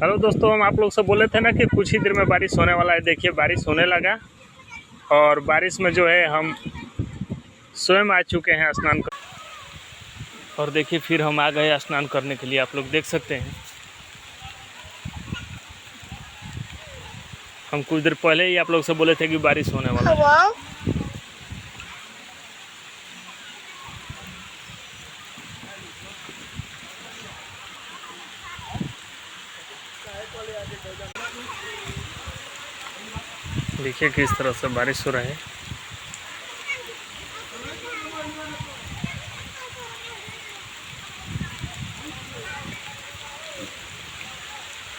Hello दोस्तों, हम आप लोग से बोले थे ना कि कुछ ही देर में बारिश होने वाला है। देखिए बारिश होने लगा और बारिश में जो है हम स्वयं आ चुके हैं स्नान कर। और देखिए फिर हम आ गए स्नान करने के लिए। आप लोग देख सकते हैं हम कुछ देर पहले ही आप लोग से बोले थे कि बारिश होने वाला है। देखिए किस तरह से बारिश हो रहा है।